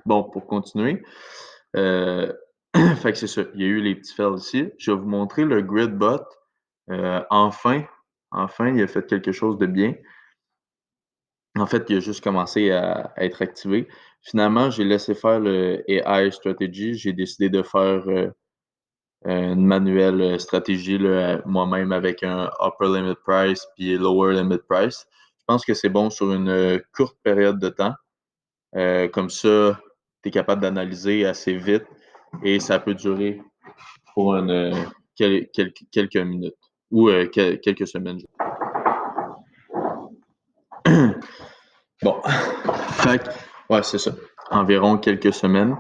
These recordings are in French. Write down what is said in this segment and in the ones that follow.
Bon, pour continuer, fait que c'est ça. Il y a eu les petits fails ici. Je vais vous montrer le GridBot. Enfin, il a fait quelque chose de bien. En fait, il a juste commencé à être activé. Finalement, j'ai laissé faire le AI Strategy. J'ai décidé de faire une manuelle stratégie là, moi-même avec un upper limit price puis lower limit price. Je pense que c'est bon sur une courte période de temps. Comme ça, tu es capable d'analyser assez vite et ça peut durer pour quelques minutes ou quelques semaines. Bon, fait ouais, c'est ça. Environ quelques semaines.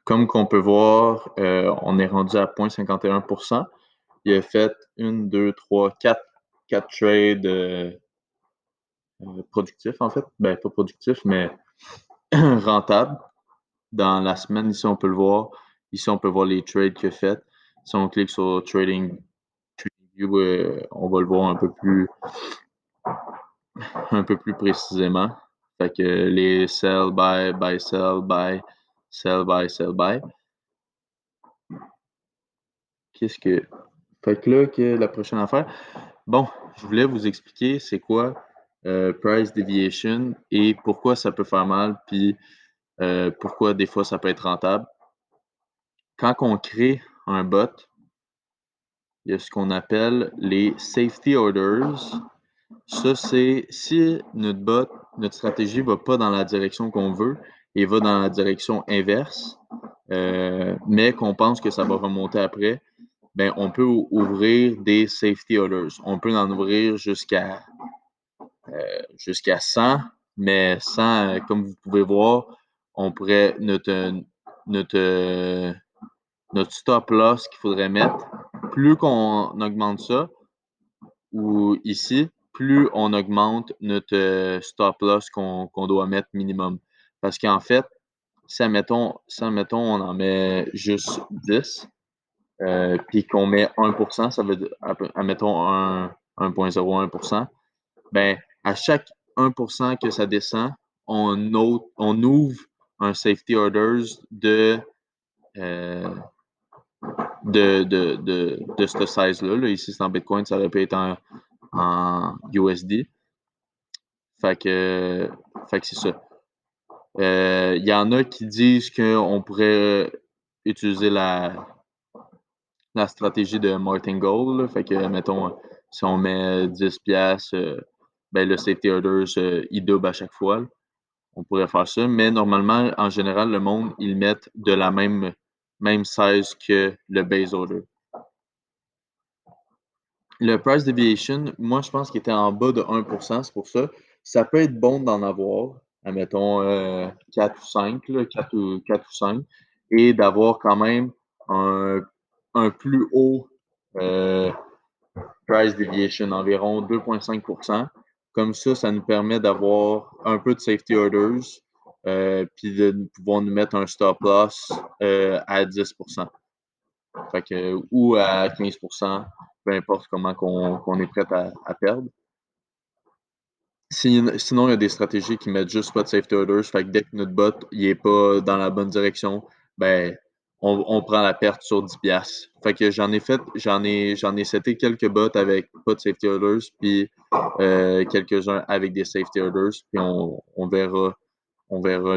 Comme qu'on peut voir, on est rendu à 0,51%. Il a fait 1, 2, 3, 4 trades productifs, en fait. Ben, pas productifs, mais rentables. Dans la semaine, ici, on peut le voir. Ici, on peut voir les trades qu'il a fait. Si on clique sur Trading View, on va le voir un peu plus précisément. Fait que les sell, buy, sell, buy, sell, buy, sell, buy. Qu'est-ce que. Fait que là, la prochaine affaire. Bon, je voulais vous expliquer c'est quoi price deviation et pourquoi ça peut faire mal, puis pourquoi des fois ça peut être rentable. Quand on crée un bot, il y a ce qu'on appelle les safety orders. Ça, c'est si notre stratégie ne va pas dans la direction qu'on veut et va dans la direction inverse, mais qu'on pense que ça va remonter après, ben, on peut ouvrir des safety orders. On peut en ouvrir jusqu'à 100, mais 100, comme vous pouvez voir, on pourrait notre stop loss qu'il faudrait mettre, plus qu'on augmente ça, ou ici, plus on augmente notre stop loss qu'on doit mettre minimum. Parce qu'en fait, si admettons, on en met juste 10, puis qu'on met 1%, ça veut dire, admettons 1,01%, ben, à chaque 1% que ça descend, on ouvre un safety orders euh, de ce size-là. Là. Ici, c'est en Bitcoin, ça aurait pu être en USD. Fait que c'est ça. Il y en a qui disent qu'on pourrait utiliser la stratégie de martingale. Là. Fait que, mettons, si on met 10 piastres, ben, le safety orders, il double à chaque fois. Là. On pourrait faire ça. Mais normalement, en général, le monde, ils mettent de la même size que le base order. Le price deviation, moi, je pense qu'il était en bas de 1%, c'est pour ça. Ça peut être bon d'en avoir, admettons 4 ou 5, là, 4 ou 5, et d'avoir quand même un plus haut price deviation, environ 2,5%. Comme ça nous permet d'avoir un peu de safety orders, puis de pouvoir nous mettre un stop loss à 10%. Fait que, ou à 15%, peu importe comment qu'on est prêt à perdre. Sinon, il y a des stratégies qui mettent juste pas de safety orders. Fait que dès que notre bot n'est pas dans la bonne direction, ben on prend la perte sur 10 piastres. Fait que j'en ai seté quelques bots avec pas de safety orders, puis quelques-uns avec des safety orders, puis on verra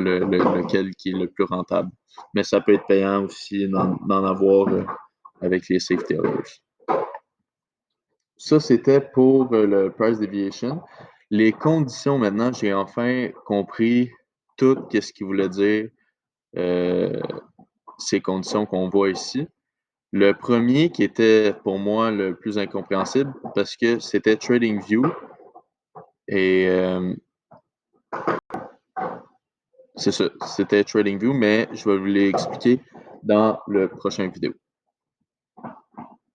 lequel qui est le plus rentable. Mais ça peut être payant aussi d'en avoir avec les safety orders. Ça, c'était pour le price deviation. Les conditions, maintenant, j'ai enfin compris tout ce qu'il voulait dire, ces conditions qu'on voit ici. Le premier qui était pour moi le plus incompréhensible parce que c'était TradingView et c'est ça, c'était TradingView, mais je vais vous l'expliquer dans le prochain vidéo.